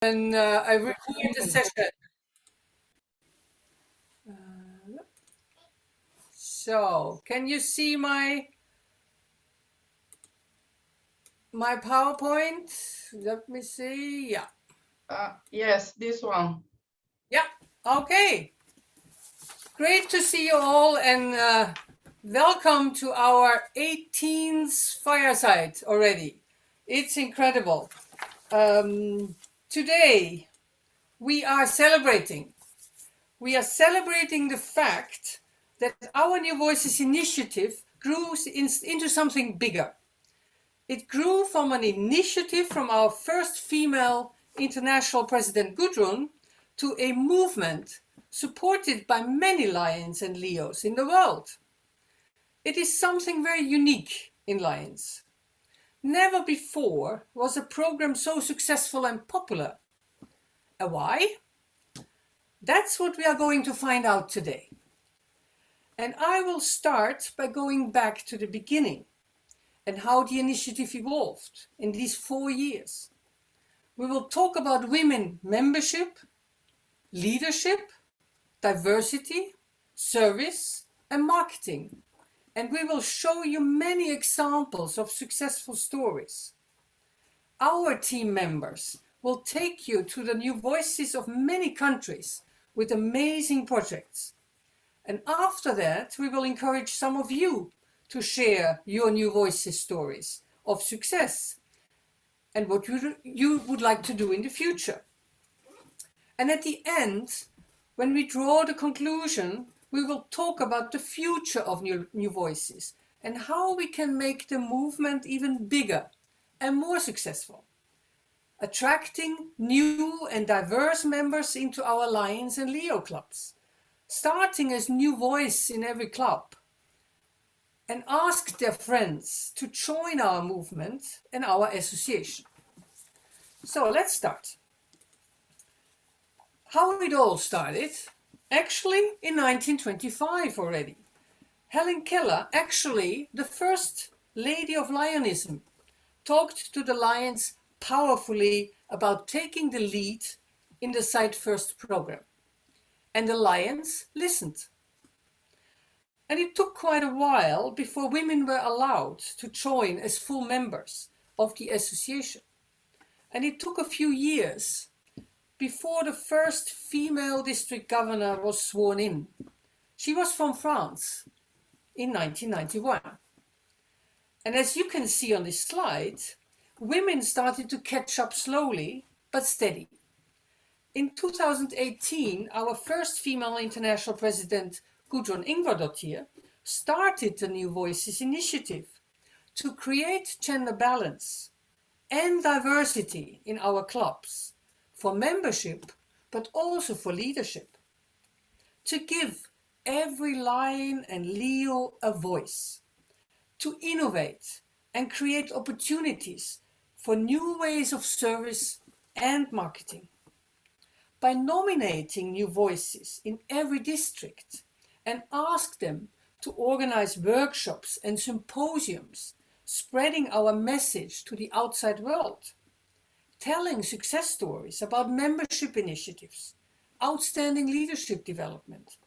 And I record the session. So, can you see my PowerPoint? Let me see. Yeah. Yes, this one. Yeah. Okay. Great to see you all, and welcome to our 18th Fireside already. It's incredible. Today we are celebrating. We are celebrating the fact that our New Voices initiative grew into something bigger. It grew from an initiative from our first female international president Gudrun to a movement supported by many lions and Leos in the world. It is something very unique in Lions. Never before was a program so successful and popular. And why? That's what we are going to find out today. And I will start by going back to the beginning and how the initiative evolved in these 4 years. We will talk about women membership, leadership, diversity, service, and marketing. And we will show you many examples of successful stories. Our team members will take you to the new voices of many countries with amazing projects. And after that, we will encourage some of you to share your new voices stories of success and what you would like to do in the future. And at the end, when we draw the conclusion, we will talk about the future of new voices and how we can make the movement even bigger and more successful, attracting new and diverse members into our Lions and Leo clubs, starting as new voice in every club, and ask their friends to join our movement and our association. So let's start. How it all started? Actually, in 1925 already. Helen Keller, actually the first lady of Lionism, talked to the Lions powerfully about taking the lead in the Sight First program. And the Lions listened. And it took quite a while before women were allowed to join as full members of the association. And it took a few years before the first female district governor was sworn in. She was from France in 1991. And as you can see on this slide, women started to catch up slowly but steady. In 2018, our first female international president, Gudrun Ingvardottir, started the New Voices initiative to create gender balance and diversity in our clubs for membership, but also for leadership. To give every Lion and Leo a voice, to innovate and create opportunities for new ways of service and marketing. By nominating new voices in every district and ask them to organize workshops and symposiums, spreading our message to the outside world, telling success stories about membership initiatives, outstanding leadership development,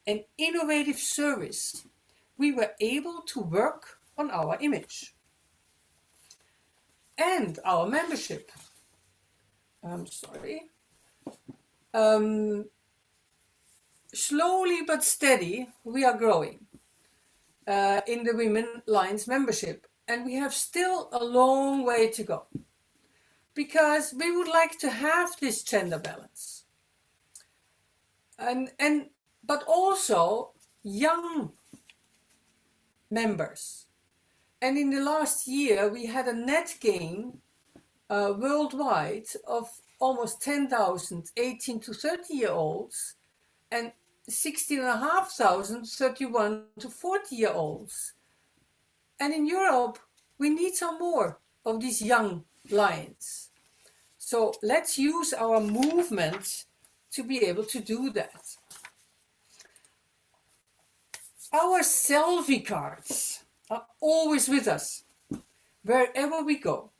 and innovative service, we were able to work on our image and our membership. Slowly but steady, we are growing in the Women Lions membership, and we have still a long way to go because we would like to have this gender balance, but also young members. And in the last year, we had a net gain worldwide of almost 10,000 18 to 30-year-olds and 16,500 31 to 40-year-olds. And in Europe, we need some more of these young lions. So let's use our movement to be able to do that. Our selfie cards are always with us, wherever we go.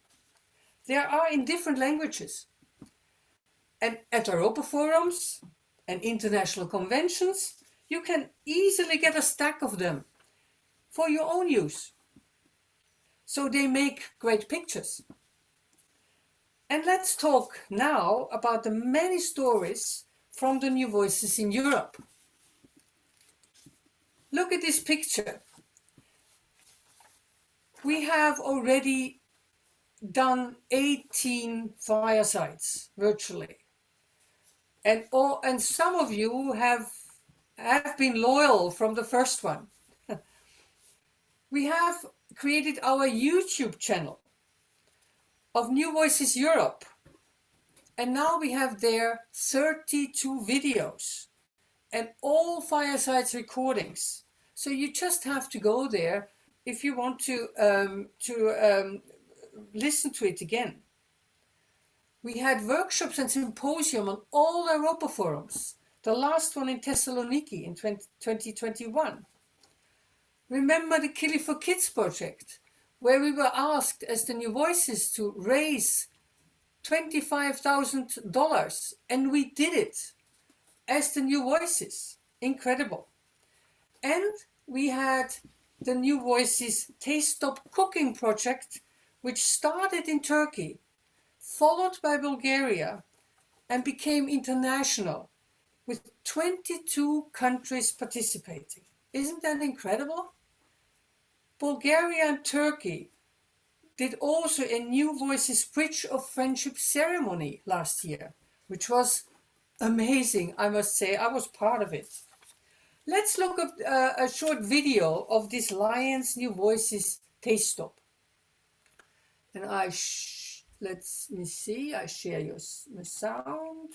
They are in different languages. And at Europa forums and international conventions, you can easily get a stack of them for your own use. So they make great pictures. And let's talk now about the many stories from the New Voices in Europe. Look at this picture. We have already done 18 firesides virtually. And some of you have been loyal from the first one. We have created our YouTube channel of New Voices Europe. And now we have there 32 videos and all Firesides recordings. So you just have to go there if you want to listen to it again. We had workshops and symposium on all Europa forums, the last one in Thessaloniki in 2021. Remember the Killy for Kids project, where we were asked as the New Voices to raise $25,000, and we did it as the New Voices. Incredible. And we had the New Voices Taste Stop Cooking project, which started in Turkey, followed by Bulgaria, and became international, with 22 countries participating. Isn't that incredible? Bulgaria and Turkey did also a New Voices Bridge of Friendship ceremony last year, which was amazing, I must say. I was part of it. Let's look at a short video of this Lions New Voices Taste Stop. And let me see, I share my sound.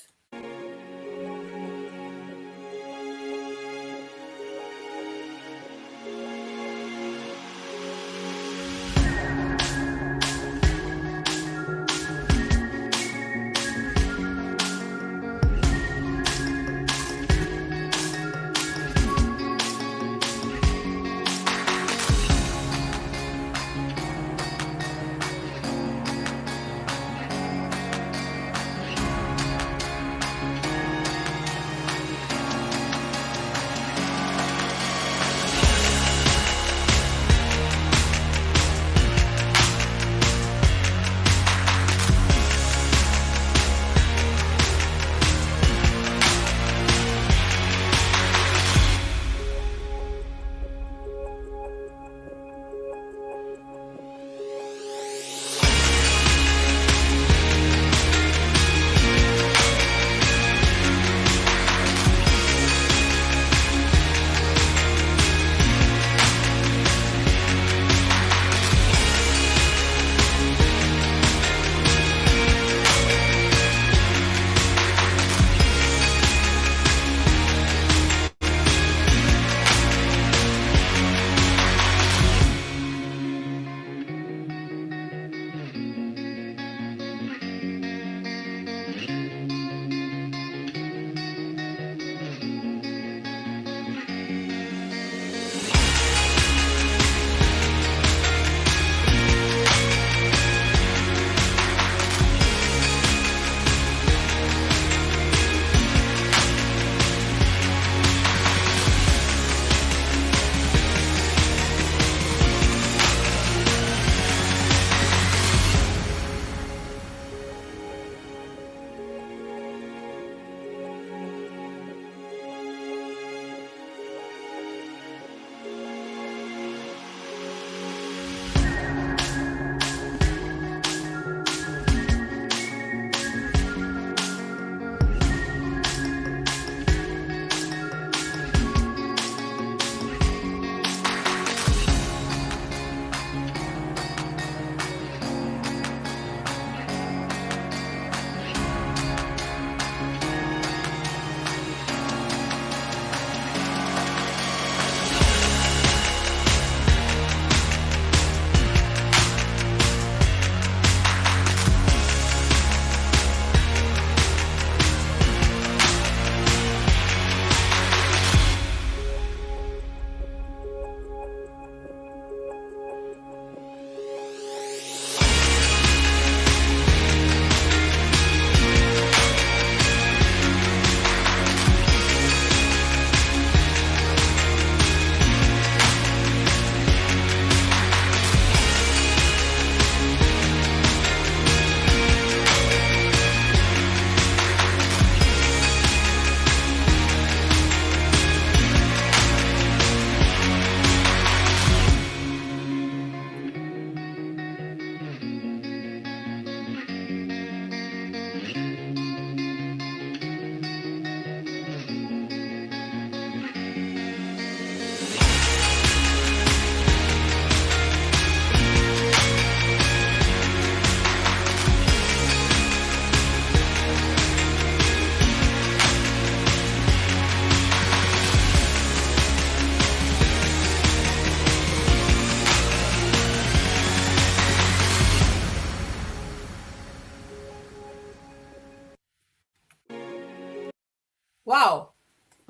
Wow.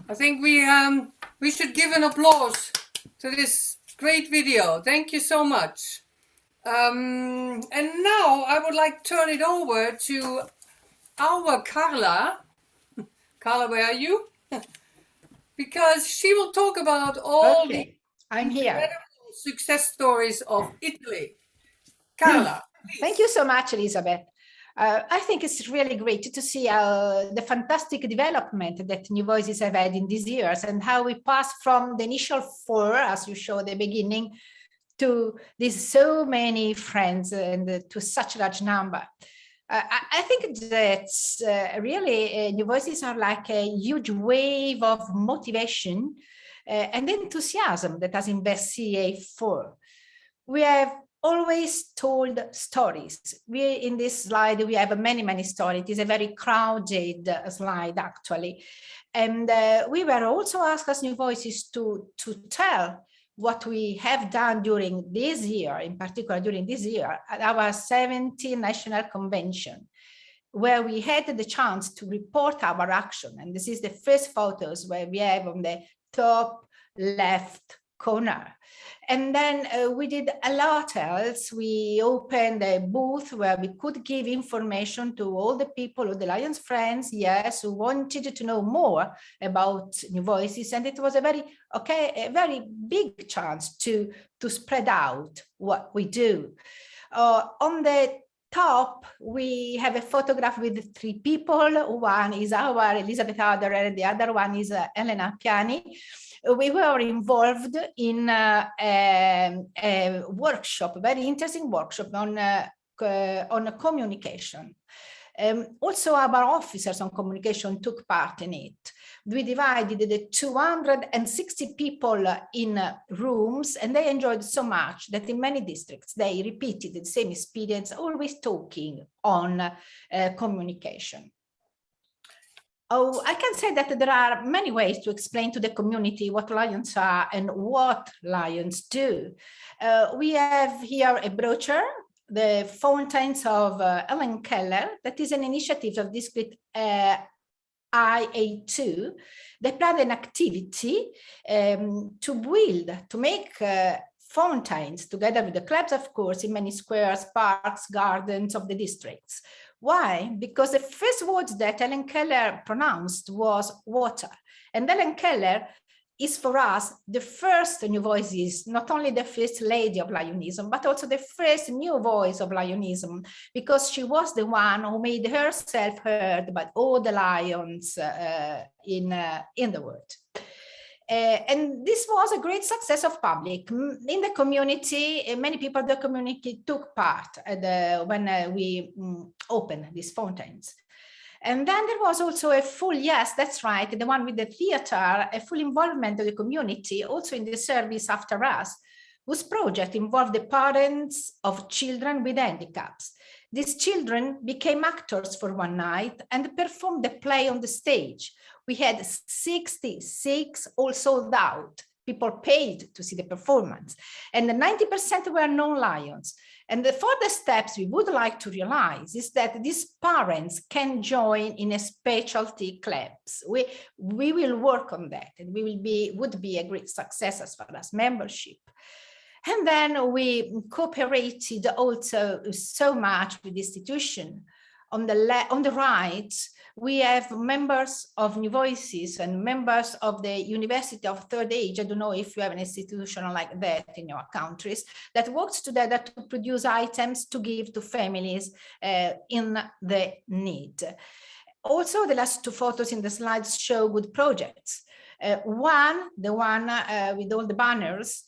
I think we should give an applause to this great video. Thank you so much. And now I would like to turn it over to our Carla. Carla, where are you? Because she will talk about all the I'm here. incredible success stories of Italy. Carla, please. Thank you so much, Elizabeth. I think it's really great to see the fantastic development that New Voices have had in these years and how we passed from the initial 4, as you showed at the beginning, to these so many friends and to such a large number. I think that really New Voices are like a huge wave of motivation and enthusiasm that has invested CA4. We have always told stories. In this slide, we have many stories. It is a very crowded slide, actually. And we were also asked as New Voices to tell what we have done during this year, in particular during this year, at our 70th National Convention, where we had the chance to report our action. And this is the first photos where we have on the top left corner. And then we did a lot else. We opened a booth where we could give information to all the people, all the Lions friends, yes, who wanted to know more about New Voices. And it was a very big chance to spread out what we do. On the top, we have a photograph with 3 people. One is our Elizabeth Adler, and the other one is Elena Piani. We were involved in a workshop, a very interesting workshop on communication. Also, our officers on communication took part in it. We divided the 260 people in rooms, and they enjoyed so much that in many districts, they repeated the same experience, always talking on communication. Oh, I can say that there are many ways to explain to the community what Lions are and what Lions do. We have here a brochure, the Fountains of Ellen Keller, that is an initiative of District IA2. They planned an activity to make fountains together with the clubs, of course, in many squares, parks, gardens of the districts. Why? Because the first words that Ellen Keller pronounced was water. And Ellen Keller is for us the first New Voices, not only the first lady of Lionism, but also the first new voice of Lionism, because she was the one who made herself heard by all the Lions in the world. And this was a great success of public. In the community, many people in the community took part when we opened these fountains. And then there was also a full, yes, that's right, the one with the theater, a full involvement of the community, also in the service after us, whose project involved the parents of children with handicaps. These children became actors for one night and performed the play on the stage. We had 66 all sold out. People paid to see the performance, and 90% were non-Lions. And the further steps we would like to realize is that these parents can join in a specialty clubs. We will work on that, and would be a great success as far as membership. And then we cooperated also so much with the institution. On the right, we have members of New Voices and members of the University of Third Age. I don't know if you have an institution like that in your countries that works together to produce items to give to families in the need. Also, the last 2 photos in the slides show good projects. The one with all the banners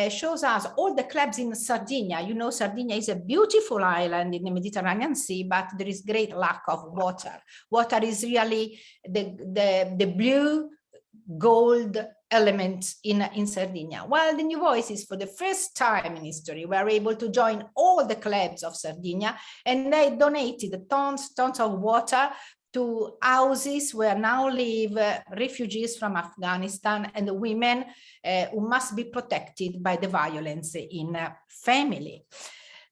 shows us all the clubs in Sardinia. You know, Sardinia is a beautiful island in the Mediterranean Sea, but there is great lack of water. Water is really the blue gold element in Sardinia. While the New Voices, for the first time in history, were able to join all the clubs of Sardinia, and they donated tons of water to houses where now live refugees from Afghanistan and the women who must be protected by the violence in family.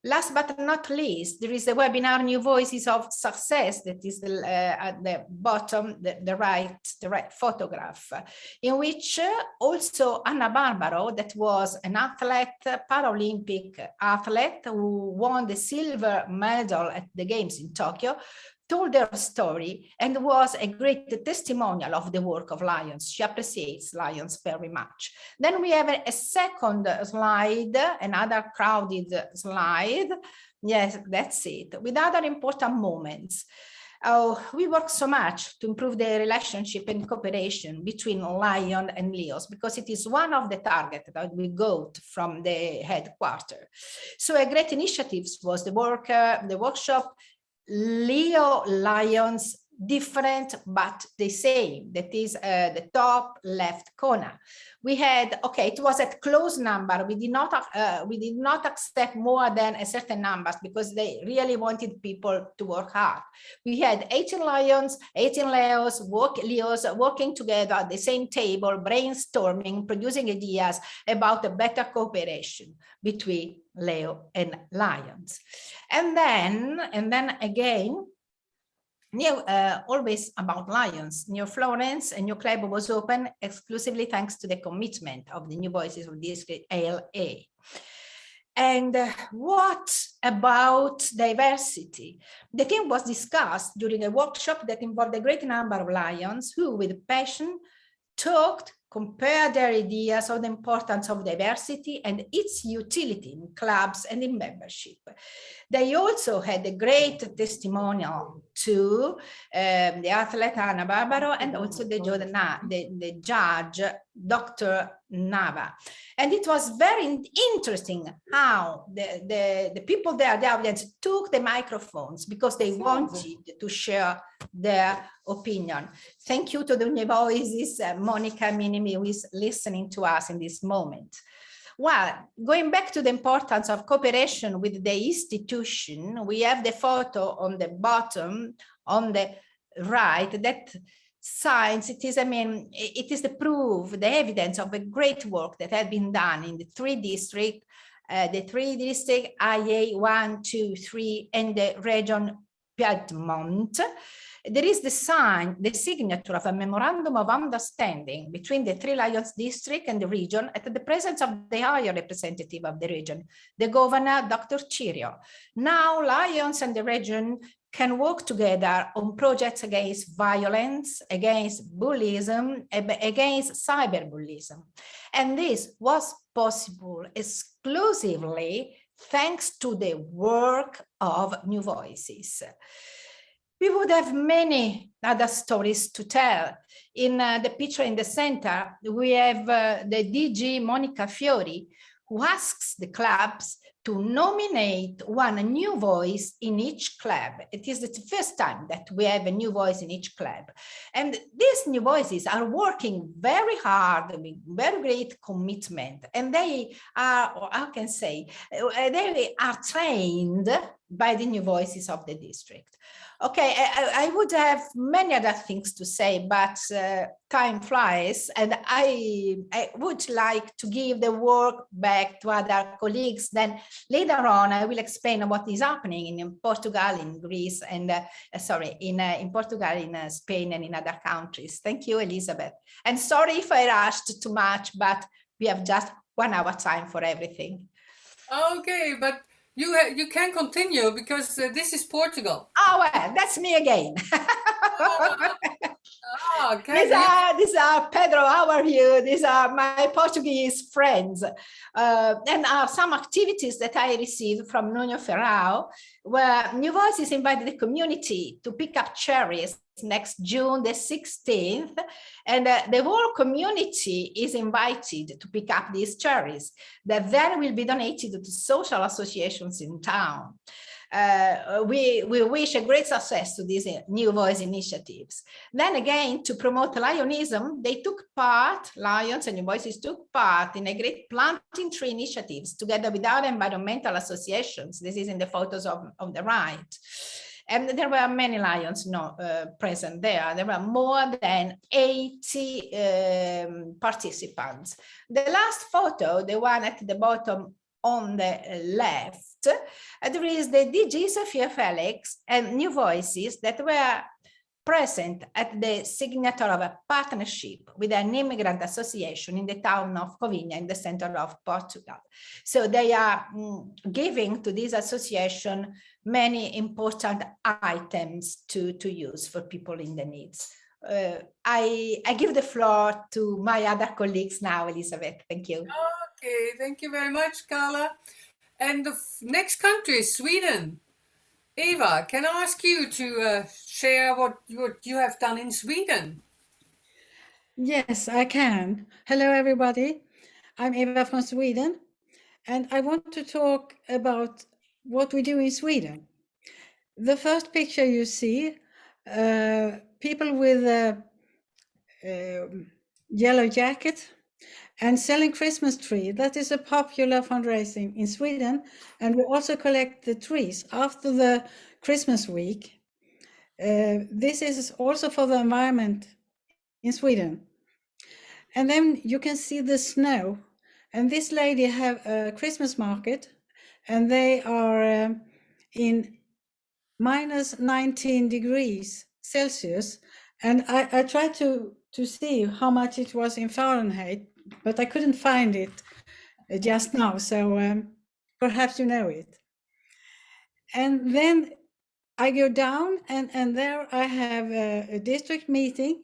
Last but not least, there is the webinar New Voices of Success that is at the bottom, the right photograph, in which also Anna Barbaro, that was an athlete, Paralympic athlete who won the silver medal at the Games in Tokyo, told their story and was a great testimonial of the work of Lions. She appreciates Lions very much. Then we have a second slide, another crowded slide. Yes, that's it, with other important moments. We work so much to improve the relationship and cooperation between Lion and Leos, because it is one of the targets that we got from the headquarters. So a great initiative was the workshop Leo Lions, different but the same. That is the top left corner. We had, okay, it was at close number. We did not accept more than a certain numbers because they really wanted people to work hard. We had 18 Lions, 18 Leos working together at the same table, brainstorming, producing ideas about a better cooperation between Leo and Lions. And then again, always about Lions. New Florence, a new club was open exclusively thanks to the commitment of the New Voices of District LA. And what about diversity? The theme was discussed during a workshop that involved a great number of Lions who, with passion, talked, compared their ideas on the importance of diversity and its utility in clubs and in membership. They also had a great testimonial to the athlete Anna Barbaro and also the judge, Dr. Nava. And it was very interesting how the people there, the audience, took the microphones because they wanted to share their opinion. Thank you to the New Voices, Monica Minimi, who is listening to us in this moment. Well, going back to the importance of cooperation with the institution, we have the photo on the bottom, on the right, that signs, it is, I mean, it is the proof, the evidence of a great work that had been done in the three districts, IA 1, 2, 3, and the region Piedmont. There is the signature of a memorandum of understanding between the Three Lions district and the region at the presence of the higher representative of the region, the governor, Dr. Cirio. Now Lions and the region can work together on projects against violence, against bullyism, against cyberbullyism. And this was possible exclusively thanks to the work of New Voices. We would have many other stories to tell. In the picture in the center, we have the DG Monica Fiori, who asks the clubs to nominate one new voice in each club. It is the first time that we have a new voice in each club. And these new voices are working very hard with very great commitment. And they are, how can I say, they are trained by the new voices of the district. Okay, I would have many other things to say, but time flies, and I would like to give the work back to other colleagues. Then later on, I will explain what is happening in Portugal, in Greece, and in Portugal, in Spain, and in other countries. Thank you, Elizabeth. And sorry if I rushed too much, but we have just 1 hour time for everything. Okay, but you can continue because this is Portugal. Oh, well, that's me again. Okay. These are Pedro, how are you? These are my Portuguese friends. And are some activities that I received from Nuno Ferrao, where New Voices invited the community to pick up cherries next June the 16th, and the whole community is invited to pick up these cherries that then will be donated to social associations in town. We wish a great success to these New Voice initiatives. Then again, to promote Lionism, they took part, Lions and New Voices took part in a great planting tree initiatives together with other environmental associations. This is in the photos of the right. And there were many Lions present there. There were more than 80 participants. The last photo, the one at the bottom on the left, there is the DG Sophia Felix and New Voices that were present at the signature of a partnership with an immigrant association in the town of Covinha in the center of Portugal. So they are giving to this association many important items to use for people in the needs. I give the floor to my other colleagues now, Elizabeth. Thank you. Okay, thank you very much, Carla. And the next country is Sweden. Eva, can I ask you to share what you have done in Sweden? Yes, I can. Hello, everybody. I'm Eva from Sweden, and I want to talk about what we do in Sweden. The first picture you see, people with a yellow jacket and selling Christmas tree. That is a popular fundraising in Sweden, and we also collect the trees after the Christmas week. This is also for the environment in Sweden. And then you can see the snow. And this lady have a Christmas market, and they are in minus 19 degrees Celsius. And I tried to see how much it was in Fahrenheit, but I couldn't find it just now. So perhaps you know it. And then I go down, and there I have a district meeting,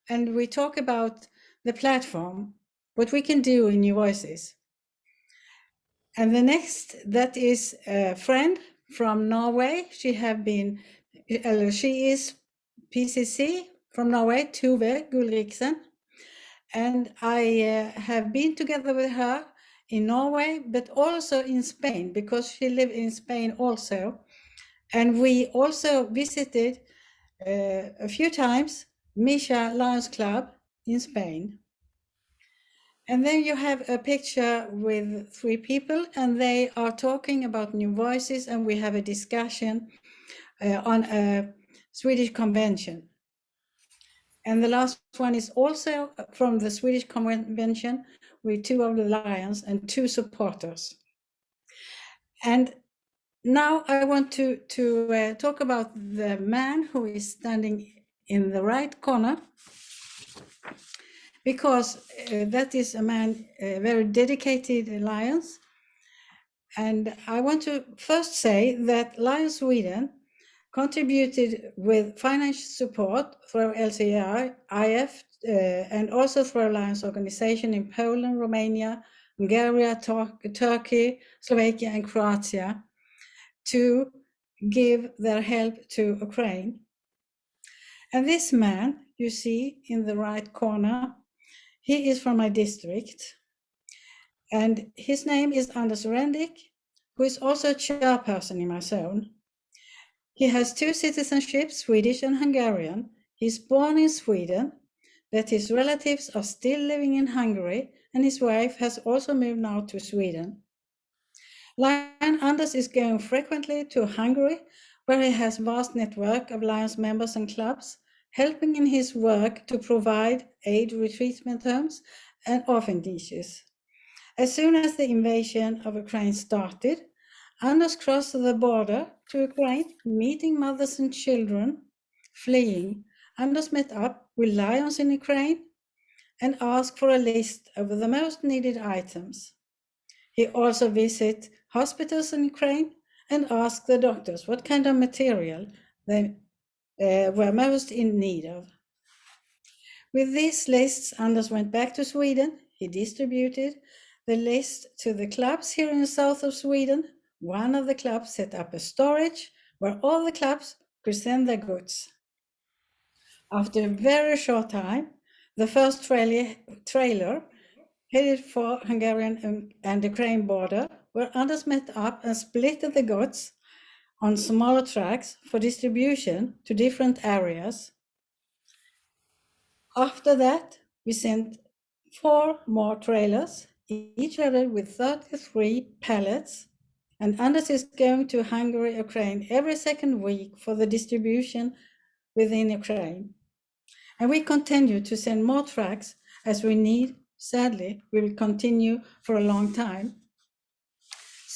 and we talk about the platform, what we can do in New Voices. And the next, that is a friend from Norway. She is PCC from Norway, Tove Gulriksen. And I have been together with her in Norway, but also in Spain, because she lived in Spain also. And we also visited a few times Misha Lions Club in Spain. And then you have a picture with 3 people, and they are talking about New Voices, and we have a discussion on a Swedish convention. And the last one is also from the Swedish convention with 2 of the lions and 2 supporters. And now I want to talk about the man who is standing in the right corner, because that is a man, a very dedicated Lions. And I want to first say that Lions Sweden contributed with financial support through LCI, IF, and also through Lions organization in Poland, Romania, Hungary, Turkey, Slovakia, and Croatia to give their help to Ukraine. And this man you see in the right corner, he is from my district, and his name is Anders Rendick, who is also a chairperson in my zone. He has 2 citizenships, Swedish and Hungarian. He's born in Sweden, but his relatives are still living in Hungary, and his wife has also moved now to Sweden. Lion Anders is going frequently to Hungary, where he has a vast network of Lions members and clubs, helping in his work to provide aid, retreatment homes, and orphanages. As soon as the invasion of Ukraine started, Anders crossed the border to Ukraine, meeting mothers and children fleeing. Anders met up with Lions in Ukraine and asked for a list of the most needed items. He also visited hospitals in Ukraine and asked the doctors what kind of material they were most in need of. With these lists, Anders went back to Sweden. He distributed the list to the clubs here in the south of Sweden. One of the clubs set up a storage where all the clubs could send their goods. After a very short time, the first trailer headed for Hungarian and Ukraine border, where Anders met up and split the goods on smaller tracks for distribution to different areas. After that, we sent 4 more trailers, each loaded with 33 pallets, and Anders is going to Hungary, Ukraine every second week for the distribution within Ukraine. And we continue to send more trucks as we need. Sadly, we will continue for a long time.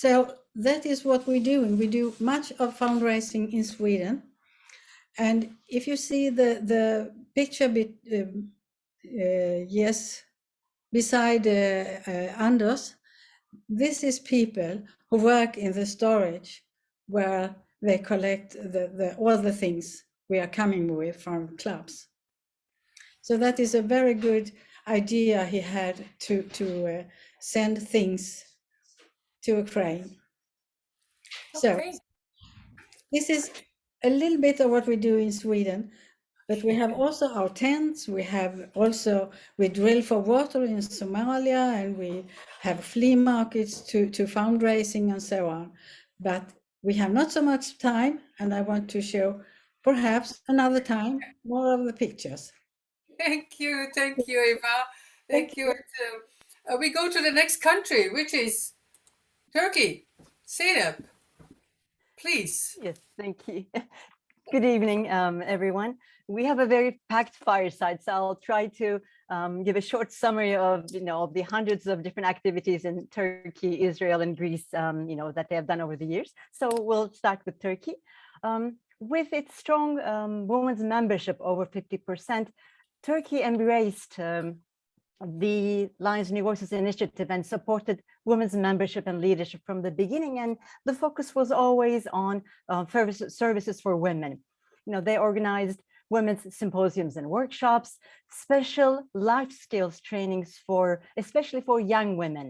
So that is what we do, and we do much of fundraising in Sweden. And if you see the picture, yes, beside Anders, this is people who work in the storage where they collect all the things we are coming with from clubs. So that is a very good idea he had to send things to Ukraine. So Okay. this is a little bit of what we do in Sweden, but we have also our tents. We drill for water in Somalia, and we have flea markets to fundraising and so on. But we have not so much time, and I want to show perhaps another time more of the pictures. Thank you, Eva. Thank you. We go to the next country, which is Turkey. Zeynep, please. Yes, thank you. Good evening, everyone. We have a very packed fireside, so I'll try to give a short summary of, of the hundreds of different activities in Turkey, Israel, and Greece, that they have done over the years. So we'll start with Turkey. With its strong women's membership, over 50%, Turkey embraced the Lions New Voices initiative and supported women's membership and leadership from the beginning. And the focus was always on services for women. They organized women's symposiums and workshops, special life skills trainings especially for young women,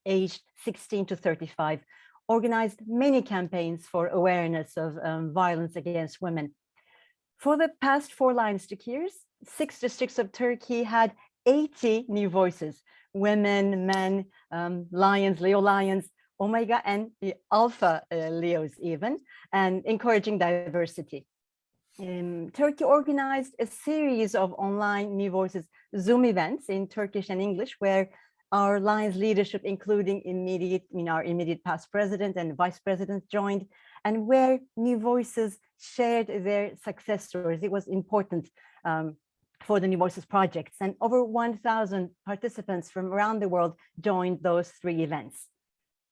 aged 16 to 35, organized many campaigns for awareness of violence against women. For the past 4 Lions years, 6 districts of Turkey had 80 new voices, women, men, lions, Leo lions, Omega and the Alpha Leos even, and encouraging diversity. Turkey organized a series of online New Voices Zoom events in Turkish and English, where our Lions leadership, including our immediate past president and vice president, joined, and where New Voices shared their success stories. It was important for the New Voices projects, and over 1,000 participants from around the world joined those 3 events.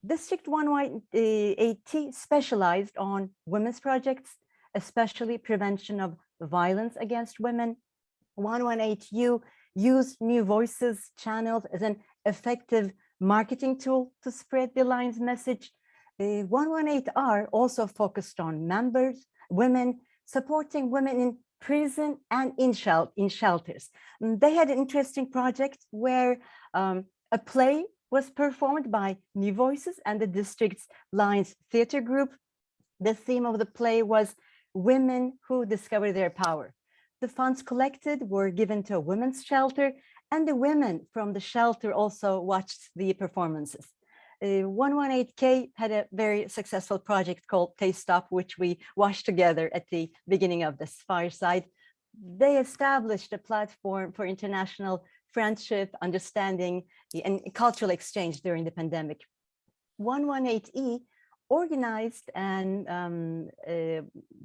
District 118 specialized on women's projects, especially prevention of violence against women. 118U used New Voices channels as an effective marketing tool to spread the Lions message. 118R also focused on women, supporting women in prison and in shelters. They had an interesting project where a play was performed by New Voices and the district's Lions Theatre Group. The theme of the play was Women Who Discover Their Power. The funds collected were given to a women's shelter, and the women from the shelter also watched the performances. 118K had a very successful project called Taste Stop, which we watched together at the beginning of this fireside. They established a platform for international friendship, understanding, and cultural exchange during the pandemic. 118E organized and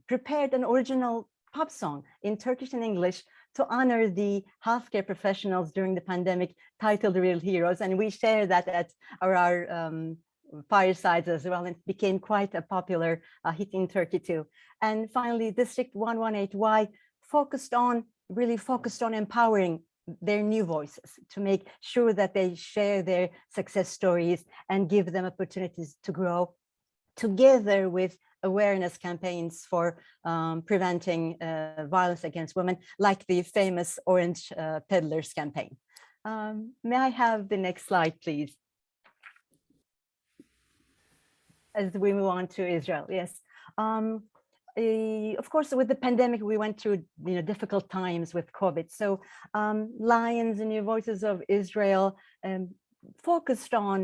prepared an original pop song in Turkish and English to honor the healthcare professionals during the pandemic, titled Real Heroes. And we share that at our firesides as well. And it became quite a popular hit in Turkey too. And finally, District 118Y really focused on empowering their new voices to make sure that they share their success stories and give them opportunities to grow, together with awareness campaigns for preventing violence against women, like the famous Orange Peddlers campaign. May I have the next slide, please? As we move on to Israel, yes. Of course, with the pandemic, we went through difficult times with COVID. So Lions and New Voices of Israel focused on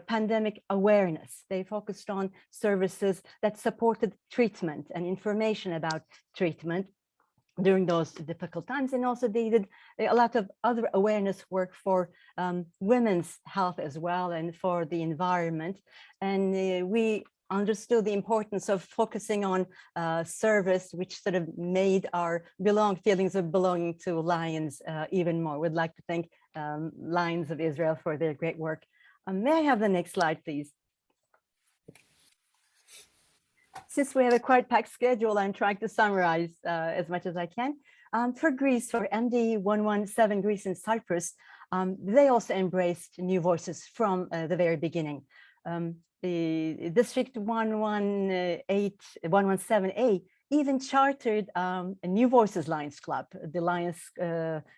pandemic awareness. They focused on services that supported treatment and information about treatment during those difficult times. And also they did a lot of other awareness work for women's health as well, and for the environment. And we understood the importance of focusing on service, which sort of made our feelings of belonging to Lions even more. We'd like to thank Lions of Israel for their great work. May I have the next slide, please? Since we have a quite packed schedule, I'm trying to summarize as much as I can. For Greece, for MD 117 Greece and Cyprus, they also embraced new voices from the very beginning. The District 117A even chartered a New Voices Lions Club, the Lions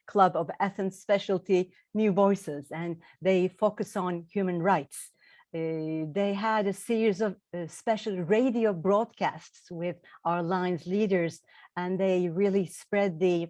Club of Athens specialty New Voices, and they focus on human rights. They had a series of special radio broadcasts with our Lions leaders, and they really spread the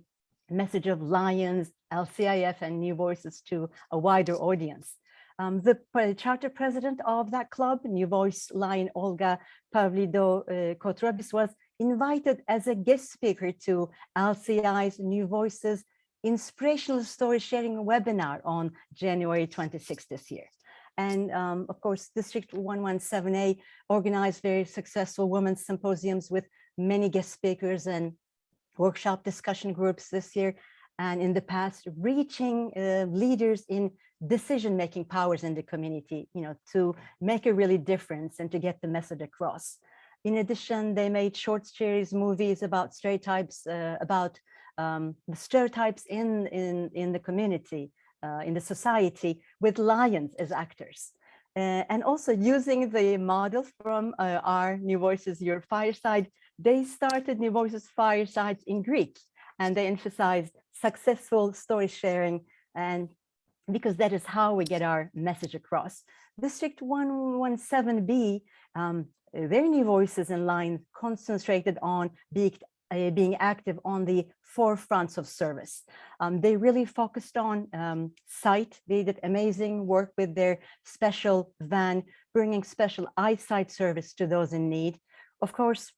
message of Lions, LCIF, and New Voices to a wider audience. The charter president of that club, New Voice Lion Olga Pavlidou-Kotrobis, was invited as a guest speaker to LCI's New Voices Inspirational Story Sharing webinar on January 26th this year. And of course, District 117A organized very successful women's symposiums with many guest speakers and workshop discussion groups this year. And in the past, reaching leaders in decision-making powers in the community, to make a really difference and to get the message across. In addition, they made short series movies about stereotypes, about the stereotypes in the community, in the society, with lions as actors. And also using the model from our New Voices Your Fireside, they started New Voices Firesides in Greek, and they emphasized successful story sharing, and because that is how we get our message across. District 117B, their New Voices in line concentrated on being active on the forefronts of service. They really focused on sight. They did amazing work with their special van, bringing special eyesight service to those in need. Of course,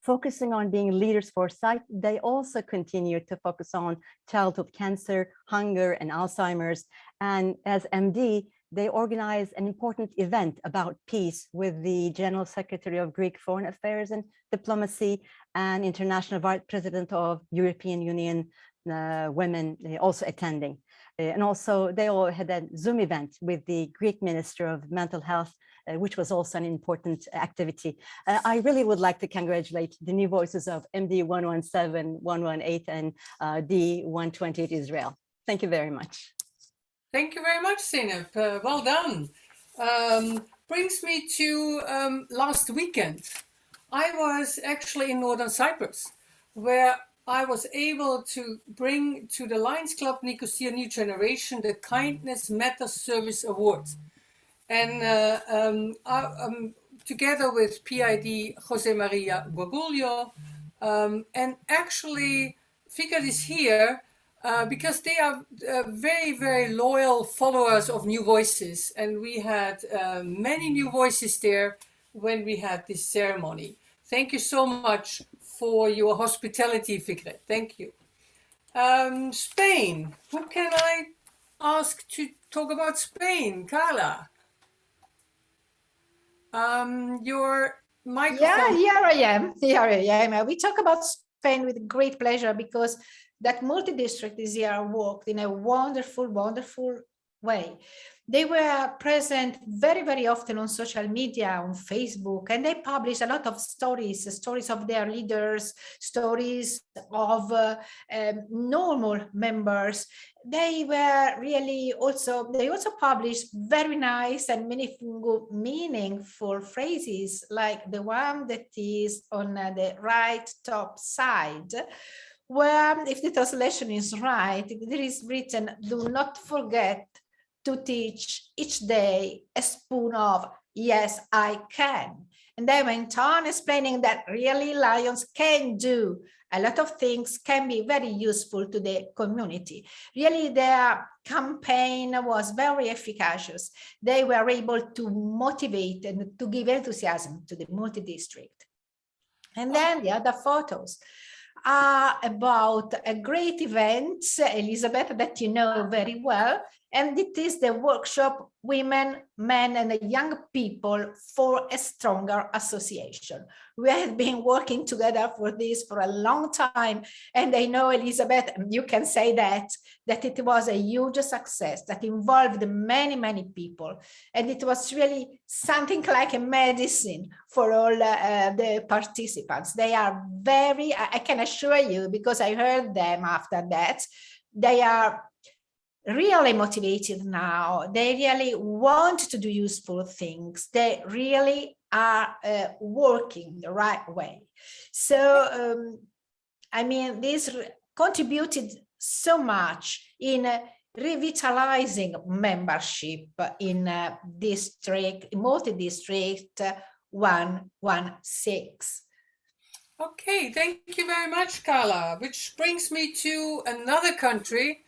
focusing on being leaders for sight, they also continue to focus on childhood cancer, hunger, and Alzheimer's. And as MD, they organized an important event about peace with the General Secretary of Greek Foreign Affairs and Diplomacy and International Vice President of European Union Women also attending. And also they all had a Zoom event with the Greek Minister of Mental Health, which was also an important activity. I really would like to congratulate the New Voices of MD 117, 118, and D 128 Israel. Thank you very much. Thank you very much, Zeynep. Well done. Brings me to last weekend. I was actually in Northern Cyprus, where I was able to bring to the Lions Club Nicosia New Generation the Kindness Matters Service Award. And together with PID Jose Maria Borbulio, and actually Figad is here because they are very, very loyal followers of New Voices. And we had many New Voices there when we had this ceremony. Thank you so much for your hospitality, Figad. Thank you. Spain, who can I ask to talk about Spain? Carla? Your microphone. Yeah, here I am. We talk about Spain with great pleasure because that multi-district this year worked in a wonderful, wonderful way. They were present very, very often on social media, on Facebook, and they published a lot of stories of their leaders, stories of normal members. They were really they also published very nice and meaningful phrases like the one that is on the right top side, where, if the translation is right, there is written, "Do not forget to teach each day a spoon of yes, I can." And they went on explaining that really lions can do a lot of things, can be very useful to the community. Really, their campaign was very efficacious. They were able to motivate and to give enthusiasm to the multi-district. And then the other photos are about a great event, Elizabeth, that you know very well. And it is the workshop Women, Men and Young People for a Stronger Association. We have been working together for this for a long time. And I know, Elizabeth, you can say that it was a huge success that involved many, many people. And it was really something like a medicine for all the participants. They are very, I can assure you, because I heard them after that, they are really motivated now. They really want to do useful things. They really are working the right way. So, I mean, this contributed so much in revitalizing membership in district, multi-district 116. Okay, thank you very much, Carla, which brings me to another country,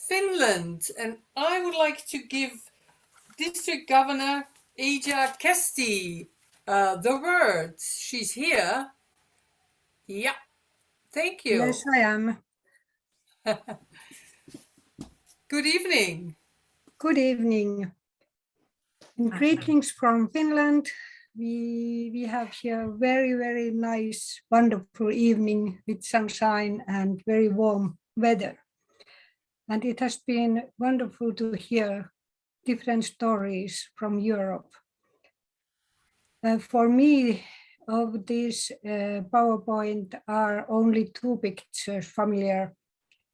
Finland, and I would like to give District Governor Eija Kesti the word. She's here. Yeah, thank you. Yes, I am. Good evening. Good evening. And greetings from Finland. We have here very, very nice, wonderful evening with sunshine and very warm weather. And it has been wonderful to hear different stories from Europe. For me, of this PowerPoint are only two pictures familiar.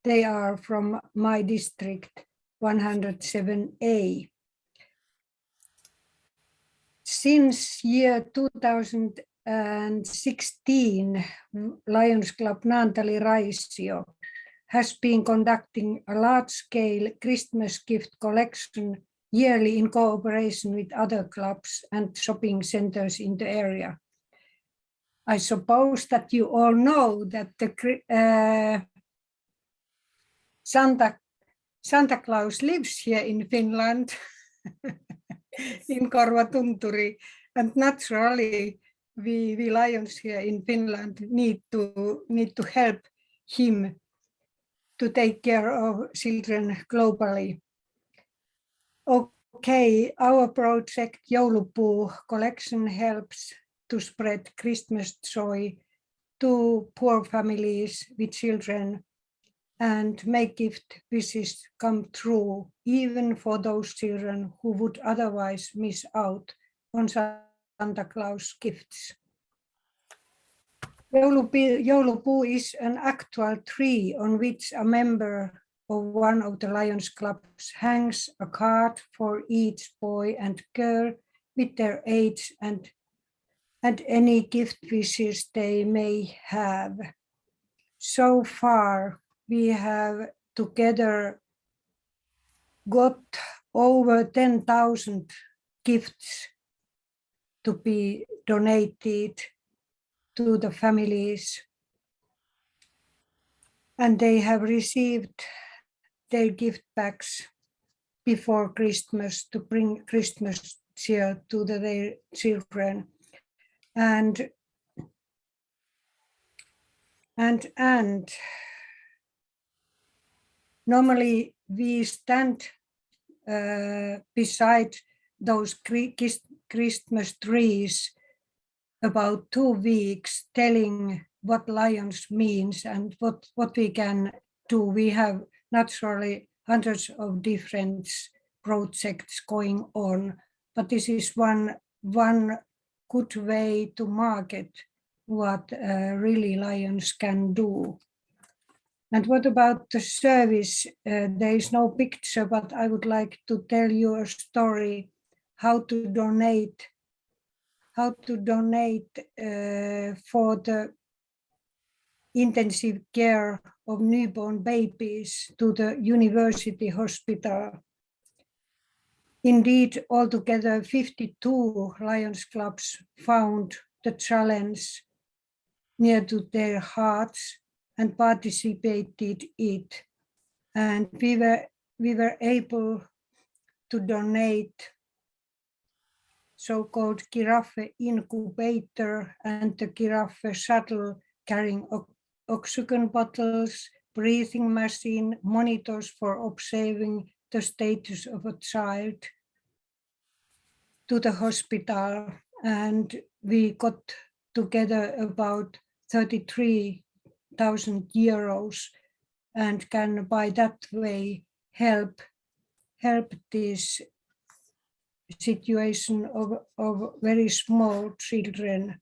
They are from my district 107A. Since year 2016, Lions Club Naantali Raisio has been conducting a large-scale Christmas gift collection yearly in cooperation with other clubs and shopping centers in the area. I suppose that you all know that the Santa Claus lives here in Finland, in Korvatunturi, and naturally we Lions here in Finland need to help him to take care of children globally. Okay, our project Joulupuu collection helps to spread Christmas joy to poor families with children and make gift wishes come true, even for those children who would otherwise miss out on Santa Claus gifts. Joulupuu is an actual tree on which a member of one of the Lions clubs hangs a card for each boy and girl with their age and any gift wishes they may have. So far, we have together got over 10,000 gifts to be donated to the families, and they have received their gift bags before Christmas to bring Christmas cheer to their children. And normally we stand beside those Christmas trees about 2 weeks, telling what Lions means and what we can do. We have naturally hundreds of different projects going on, but this is one good way to market what really Lions can do. And what about the service? There is no picture, but I would like to tell you a story how to donate for the intensive care of newborn babies to the university hospital. Indeed, altogether 52 Lions clubs found the challenge near to their hearts and participated it. And we were able to donate so-called giraffe incubator and the giraffe shuttle carrying oxygen bottles, breathing machine, monitors for observing the status of a child to the hospital, and we got together about 33,000 euros and can by that way help this situation of very small children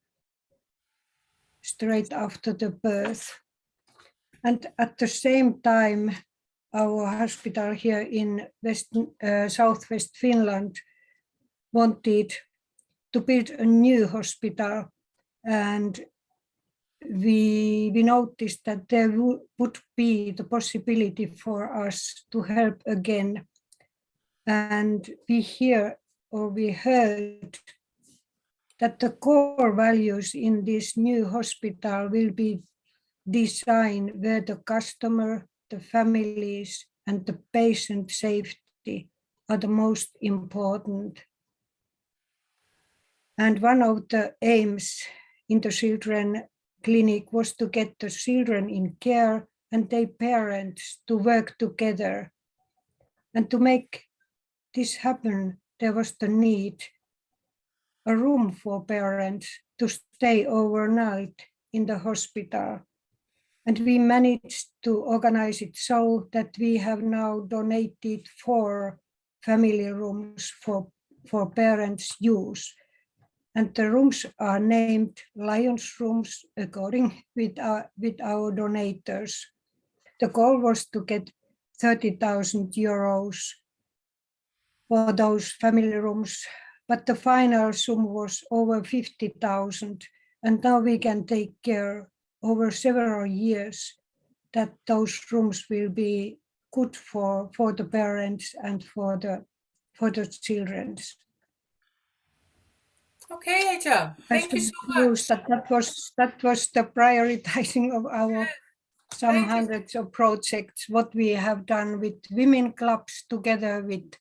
straight after the birth. And at the same time, our hospital here in southwest Finland wanted to build a new hospital, and we noticed that there would be the possibility for us to help again. And we heard that the core values in this new hospital will be designed where the customer, the families, and the patient safety are the most important. And one of the aims in the children clinic was to get the children in care and their parents to work together. And to make this happen, there was the need a room for parents to stay overnight in the hospital. And we managed to organize it so that we have now donated 4 family rooms for parents' use. And the rooms are named Lions Rooms according with our donators. The goal was to get 30,000 euros for those family rooms, but the final sum was over 50,000, and now we can take care over several years that those rooms will be good for the parents and for the children. Okay, Eija, thank you so much. That was the prioritizing of our some hundreds of projects, what we have done with women clubs together with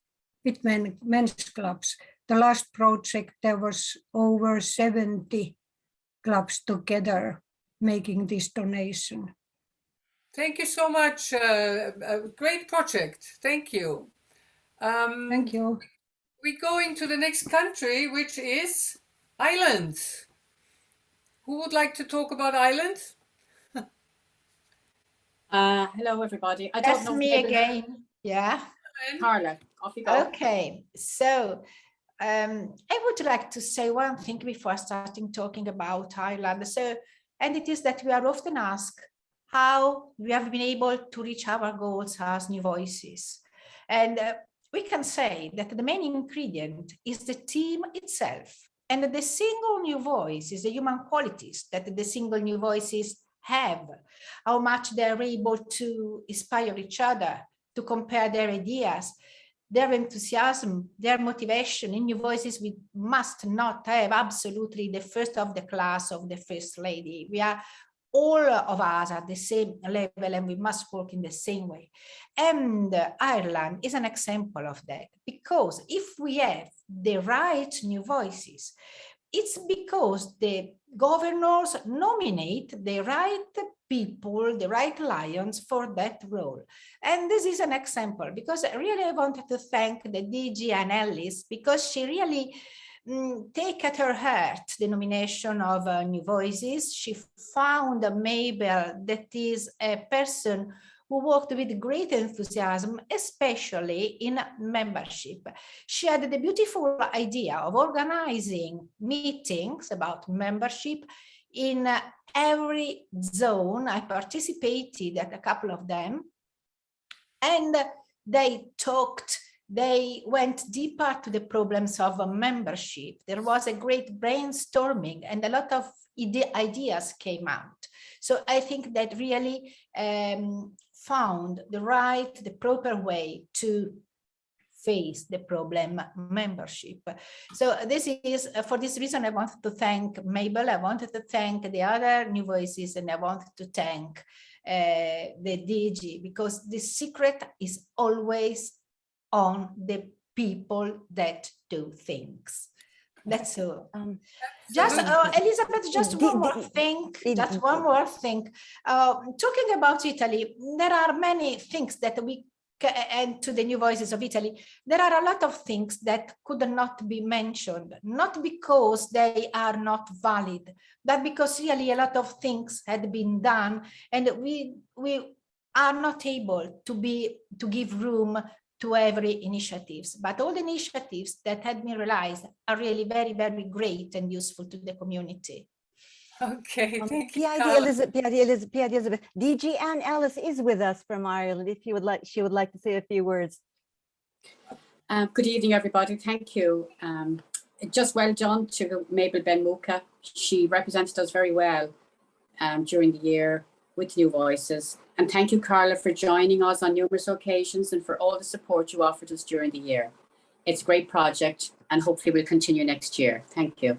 men's clubs. The last project, there was over 70 clubs together making this donation. Thank you so much. A great project. Thank you. Thank you. We're going to the next country, which is Ireland. Who would like to talk about Ireland? Hello, everybody. I don't That's know. me maybe- again. Yeah. Carla, off you go. Okay. So I would like to say one thing before starting talking about Ireland. And it is that we are often asked how we have been able to reach our goals as New Voices. And we can say that the main ingredient is the team itself. And the single new voice is the human qualities that the single new voices have, how much they're able to inspire each other, to compare their ideas, their enthusiasm, their motivation. In New Voices, we must not have absolutely the first of the class of the first lady. We are all of us at the same level and we must work in the same way. And Ireland is an example of that, because if we have the right new voices, it's because the governors nominate the right people, the right lions for that role. And this is an example, because really I wanted to thank the DG and Alice, because she really take at her heart the nomination of New Voices. She found Mabel, that is a person who worked with great enthusiasm, especially in membership. She had the beautiful idea of organizing meetings about membership in every zone. I participated at a couple of them, and they talked. They went deeper to the problems of membership. There was a great brainstorming and a lot of ideas came out. So I think that really found the proper way to face the problem membership. So this is, for this reason, I wanted to thank Mabel, I wanted to thank the other New Voices, and I wanted to thank the DG, because the secret is always on the people that do things. That's all. Absolutely. Elizabeth, just one more thing. Just one more thing. Talking about Italy, there are many things that and to the New Voices of Italy, there are a lot of things that could not be mentioned, not because they are not valid, but because really a lot of things had been done, and we are not able to give room to every initiatives, but all the initiatives that had been realized are really very, very great and useful to the community. Okay, thank you. PID Elizabeth. DG Ann Ellis is with us from Ireland. If you would like, she would like to say a few words. Good evening, everybody. Thank you. Just well done to Mabel Ben-Muka. She represented us very well during the year with New Voices. And thank you, Carla, for joining us on numerous occasions and for all the support you offered us during the year. It's a great project and hopefully we'll continue next year. Thank you.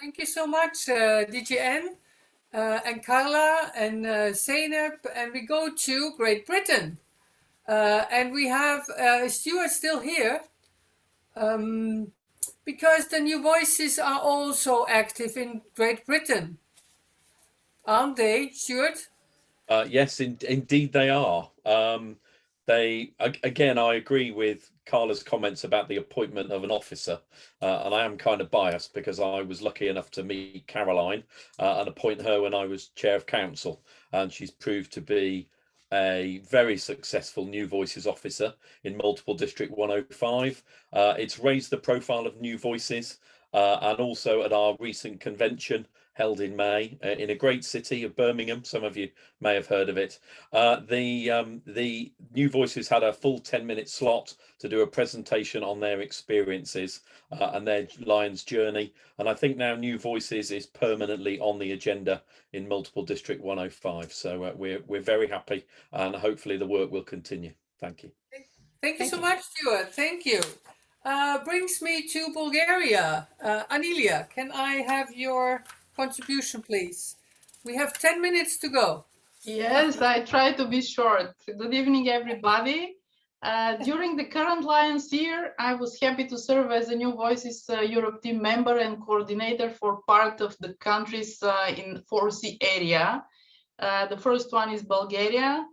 Thank you so much, DGN and Carla and Zeynep. And we go to Great Britain. And we have Stuart still here because the New Voices are also active in Great Britain. Aren't they, Stuart? Yes, indeed they are. Again, I agree with Carla's comments about the appointment of an officer, and I am kind of biased because I was lucky enough to meet Caroline and appoint her when I was chair of council, and she's proved to be a very successful New Voices officer in Multiple District 105. It's raised the profile of New Voices, and also at our recent convention held in May in a great city of Birmingham. Some of you may have heard of it. The New Voices had a full 10-minute slot to do a presentation on their experiences and their Lions journey. And I think now New Voices is permanently on the agenda in Multiple District 105. So we're very happy, and hopefully the work will continue. Thank you. Thank you so much, Stuart. Thank you. Brings me to Bulgaria. Anilia, can I have your contribution, please? We have 10 minutes to go. Yes, I try to be short. Good evening, everybody. During the current Lions year, I was happy to serve as a New Voices Europe team member and coordinator for part of the countries in 4C area. The first one is Bulgaria.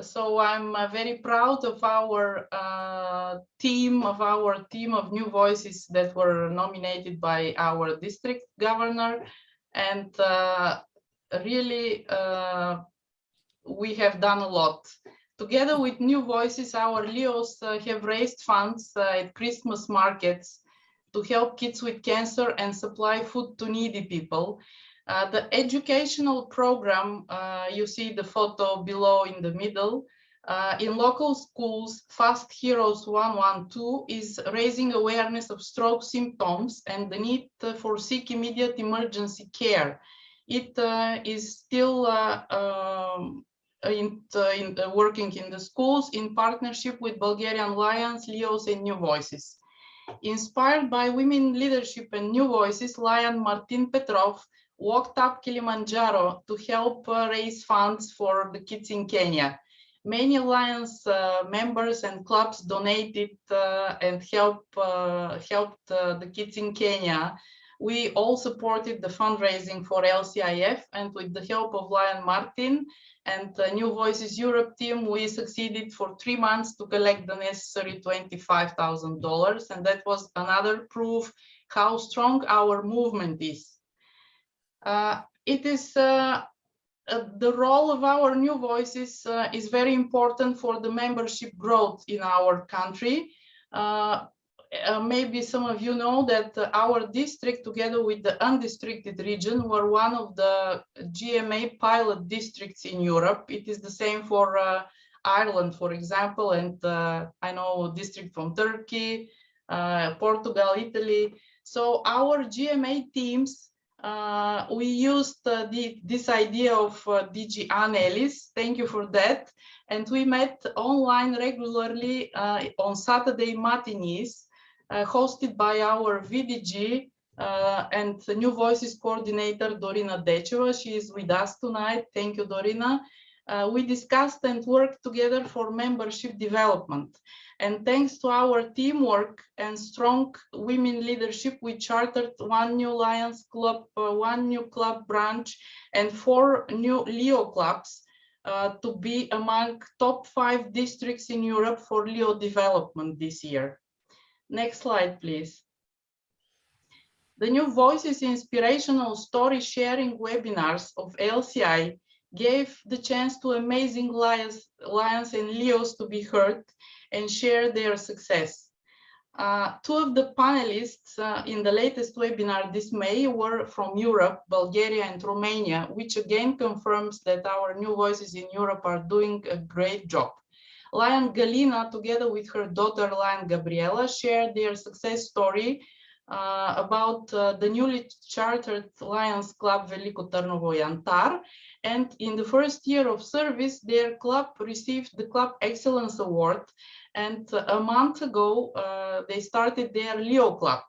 So I'm very proud of our team of New Voices that were nominated by our district governor. And really, we have done a lot. Together with New Voices, our Leos have raised funds at Christmas markets to help kids with cancer and supply food to needy people. The educational program, you see the photo below in the middle, in local schools, Fast Heroes 112 is raising awareness of stroke symptoms and the need for seek immediate emergency care. It is still working in the schools in partnership with Bulgarian Lions, Leos, and New Voices. Inspired by women leadership and New Voices, Lion Martin Petrov walked up Kilimanjaro to help raise funds for the kids in Kenya. Many Alliance members and clubs donated and helped the kids in Kenya. We all supported the fundraising for LCIF, and with the help of Lion Martin and the New Voices Europe team, we succeeded for 3 months to collect the necessary $25,000, and that was another proof how strong our movement is. It is the role of our New Voices is very important for the membership growth in our country. Maybe some of you know that our district, together with the undistricted region, were one of the GMA pilot districts in Europe. It is the same for Ireland, for example, and I know district from Turkey, Portugal, Italy. So our GMA teams, we used this idea of DG Ann Ellis. Thank you for that. And we met online regularly on Saturday matinees, hosted by our VDG and the New Voices coordinator, Dorina Decheva. She is with us tonight. Thank you, Dorina. We discussed and worked together for membership development. And thanks to our teamwork and strong women leadership, we chartered one new Lions Club, one new club branch, and 4 new Leo clubs to be among top 5 districts in Europe for Leo development this year. Next slide, please. The New Voices inspirational story sharing webinars of LCI gave the chance to amazing lions and Leos to be heard and share their success. 2 of the panelists in the latest webinar this May were from Europe, Bulgaria and Romania, which again confirms that our New Voices in Europe are doing a great job. Lion Galina, together with her daughter Lion Gabriela, shared their success story about the newly chartered Lions Club Veliko Trnovo Jantar. And in the first year of service, their club received the Club Excellence Award. And a month ago, they started their Leo Club.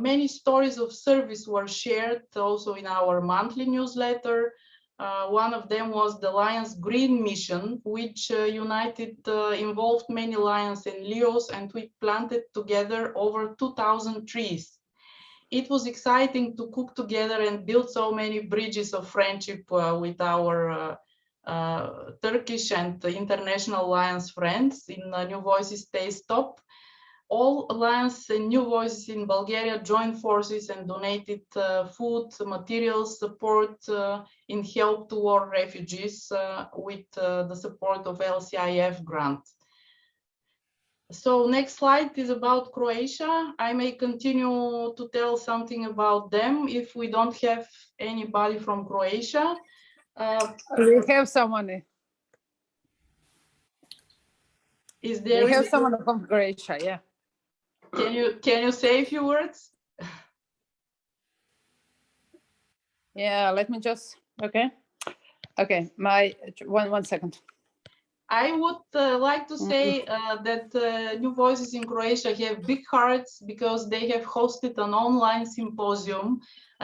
Many stories of service were shared also in our monthly newsletter. One of them was the Lions Green Mission, which involved many lions and Leos, and we planted together over 2,000 trees. It was exciting to cook together and build so many bridges of friendship with our Turkish and international Lions friends in New Voices Taste Top. All Lions and New Voices in Bulgaria joined forces and donated food, materials, support in help to war refugees with the support of LCIF grant. So next slide is about Croatia. I may continue to tell something about them if we don't have anybody from Croatia. We have someone. Is there? We have someone from Croatia, yeah. Can you say a few words? Yeah, let me just, okay, one second. I would like to say that New Voices in Croatia have big hearts because they have hosted an online symposium,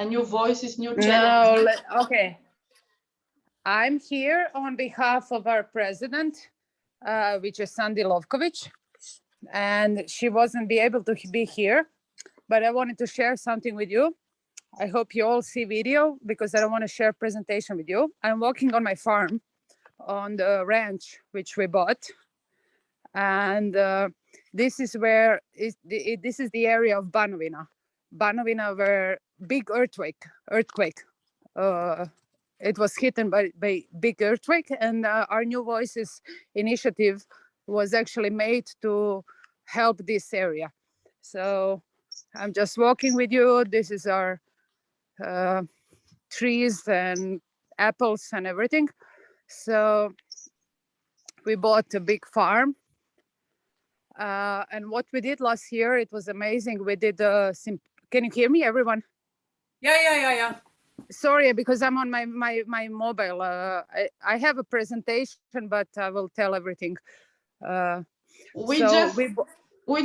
New Voices, New Challenges. No, okay. I'm here on behalf of our president, which is Sandy Lovkovic, and she wasn't able to be here, but I wanted to share something with you. I hope you all see video because I don't want to share presentation with you. I'm walking on my farm on the ranch which we bought, and this is where this is the area of Banovina where big earthquake. It was hit by big earthquake, and our New Voices initiative was actually made to help this area. So I'm just walking with you. This is our trees and apples and everything. So we bought a big farm. And what we did last year, it was amazing. We did can you hear me, everyone? Yeah. Sorry, because I'm on my mobile. I have a presentation, but I will tell everything. We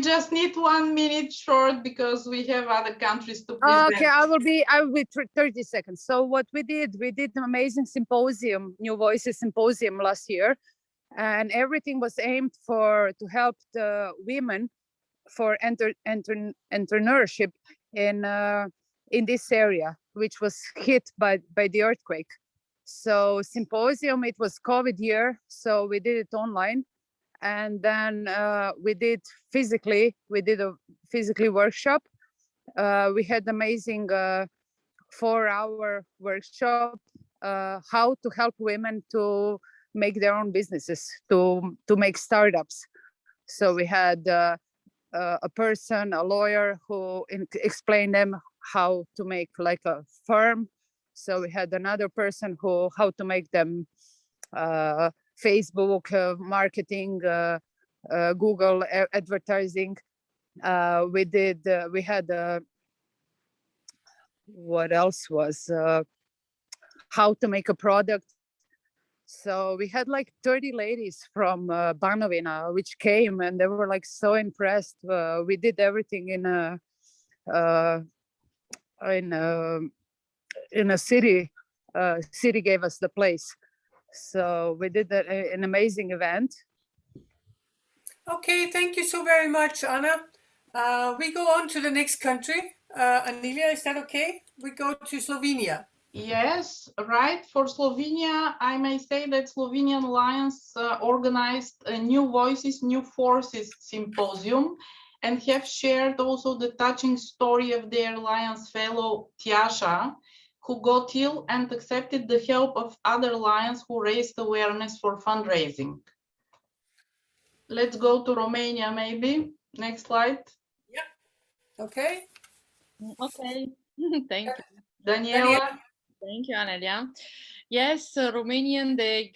just need 1 minute short because we have other countries to present. Okay, I will be 30 seconds. So what we did an amazing symposium, New Voices symposium last year, and everything was aimed to help the women for entrepreneurship in this area, which was hit by the earthquake. So symposium, it was COVID year, so we did it online. And then we did a physically workshop. We had amazing 4-hour workshop, how to help women to make their own businesses, to make startups. So we had a lawyer who explained them how to make like a firm. So we had another person how to make them Facebook marketing, Google advertising. We had what else was how to make a product. So we had like 30 ladies from Banovina which came, and they were like so impressed. We did everything in a city. City gave us the place. So we did an amazing event. Okay, thank you so very much, Anna. We go on to the next country. Anelia, is that okay? We go to Slovenia. Yes, right. For Slovenia, I may say that Slovenian Lions organized a New Voices, New Forces symposium and have shared also the touching story of their Lions fellow Tjaša, who got ill and accepted the help of other Lions who raised awareness for fundraising. Let's go to Romania, maybe. Next slide. Okay. Okay, thank you. Daniela. Thank you, Anelia. Yes, Romanian, they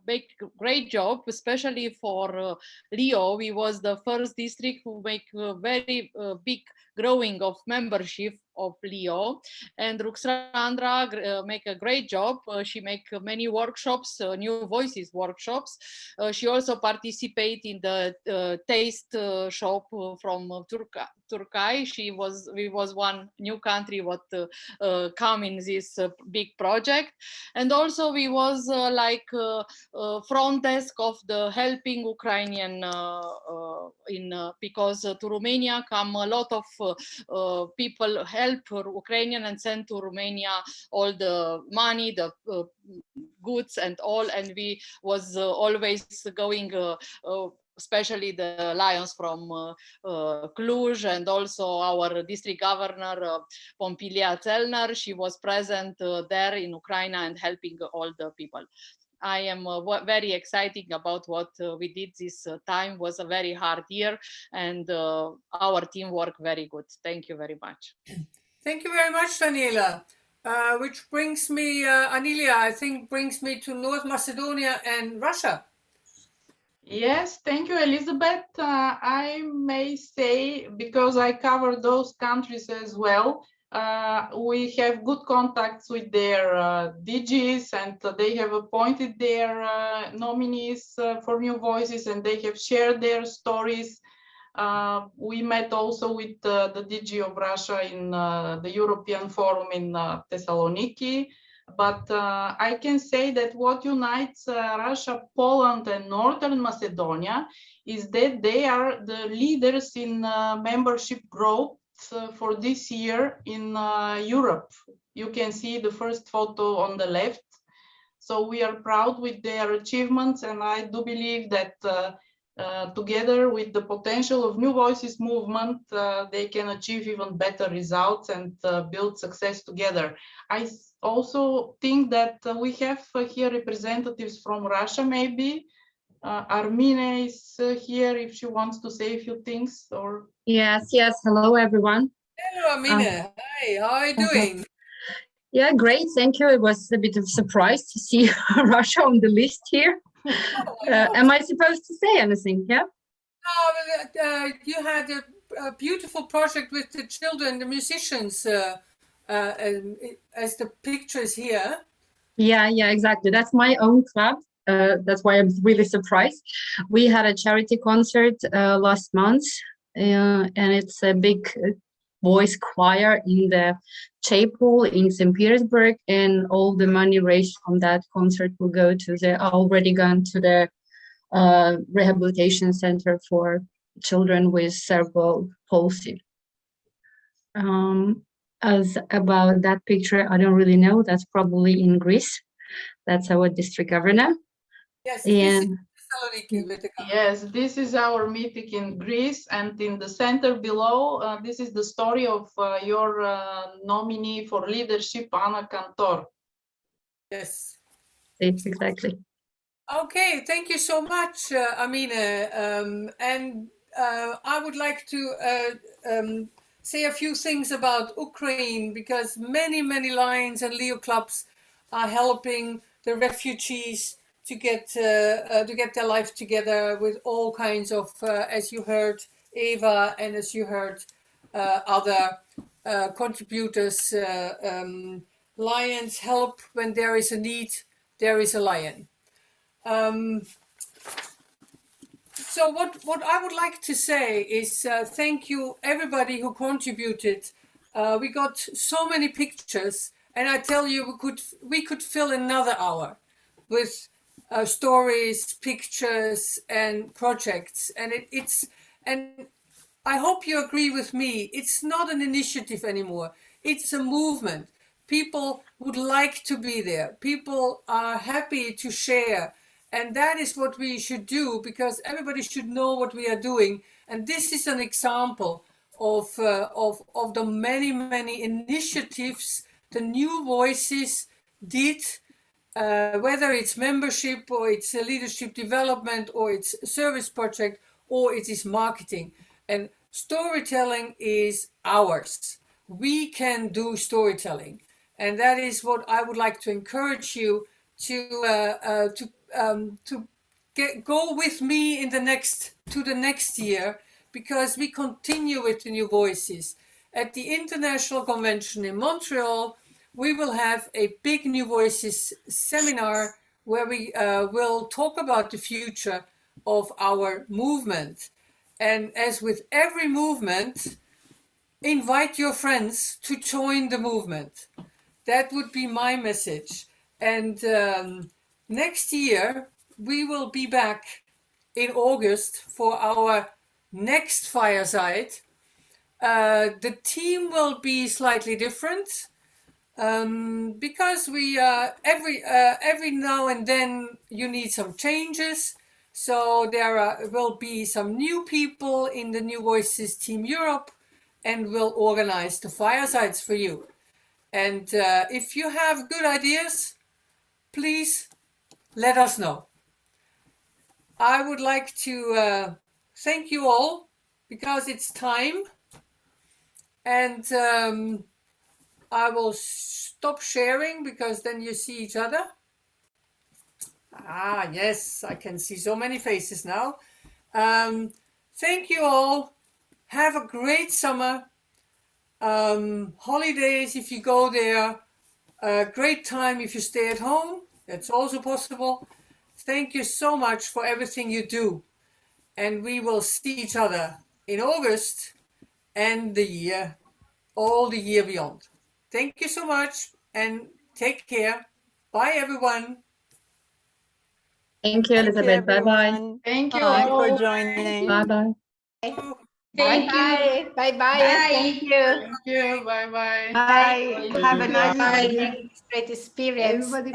make great job, especially for Leo. We was the first district who make a very big growing of membership of Leo. And Ruxandra make a great job. She make many workshops, New Voices workshops. She also participate in the taste shop from Turkey. We was one new country what come in this big project. And also we was front desk of the helping Ukrainian because to Romania come a lot of people help Ukrainian and send to Romania all the money, the goods and all, and we was always going especially the Lions from Cluj, and also our district governor Pompilia Zelner. She was present there in Ukraine and helping all the people. I am very excited about what we did this time. Was a very hard year, and our team worked very good. Thank you very much. Thank you very much, Daniela. Which brings me, Anelia, I think brings me to North Macedonia and Russia. Yes, thank you, Elizabeth. I may say, because I cover those countries as well, we have good contacts with their DGs, and they have appointed their nominees for New Voices, and they have shared their stories. We met also with the DG of Russia in the European Forum in Thessaloniki. But I can say that what unites Russia, Poland, and Northern Macedonia is that they are the leaders in membership growth for this year in Europe. You can see the first photo on the left. So we are proud with their achievements, and I do believe that together with the potential of New Voices movement, they can achieve even better results and build success together. I also think that we have here representatives from Russia, maybe. Armine is here if she wants to say a few things. Or Yes. Hello, everyone. Hello, Armine. Hi, how are you doing? Yeah, great. Thank you. It was a bit of a surprise to see Russia on the list here. Am I supposed to say anything? Yeah. You had a beautiful project with the children, the musicians, as the pictures here. Yeah, exactly. That's my own club. That's why I'm really surprised. We had a charity concert last month, and it's a big voice choir in the chapel in St. Petersburg, and all the money raised from that concert will go to already gone to the rehabilitation center for children with cerebral palsy. As about that picture, I don't really know. That's probably in Greece. That's our district governor. Yes, yes, this is our meeting in Greece, and in the center below, this is the story of your nominee for leadership, Anna Cantor. Yes. Exactly. Okay, thank you so much, Amina. And I would like to say a few things about Ukraine, because many Lions and Leo clubs are helping the refugees to get their life together with all kinds of, as you heard, Eva, and as you heard, other contributors. Lions help when there is a need. There is a lion. So what I would like to say is thank you everybody who contributed. We got so many pictures, and I tell you we could fill another hour. with stories, pictures, and projects. And and I hope you agree with me. It's not an initiative anymore. It's a movement. People would like to be there. People are happy to share. And that is what we should do, because everybody should know what we are doing. And this is an example of the many, many initiatives the New Voices did, whether it's membership or it's a leadership development or it's a service project or it is marketing. And storytelling is ours. We can do storytelling. And that is what I would like to encourage you to go with me in the next year, because we continue with the New Voices. At the International Convention in Montreal, we will have a big New Voices seminar where we will talk about the future of our movement. And as with every movement, invite your friends to join the movement. That would be my message. And next year, we will be back in August for our next Fireside. The team will be slightly different because we every now and then you need some changes. So there will be some new people in the New Voices Team Europe, and we'll organize the Firesides for you. And if you have good ideas, please let us know. I would like to thank you all, because it's time. And I will stop sharing, because then you see each other. Ah, yes, I can see so many faces now. Thank you all. Have a great summer. Holidays, if you go there. Great time if you stay at home. That's also possible. Thank you so much for everything you do. And we will see each other in August and all the year beyond. Thank you so much and take care. Bye, everyone. Thank you, Elizabeth. Bye bye. everyone. Thank you Thanks for all. joining. Bye bye. Bye bye. Bye bye. Thank you. Thank you. Bye bye. Bye. Have a nice Bye. administrative experience. Everybody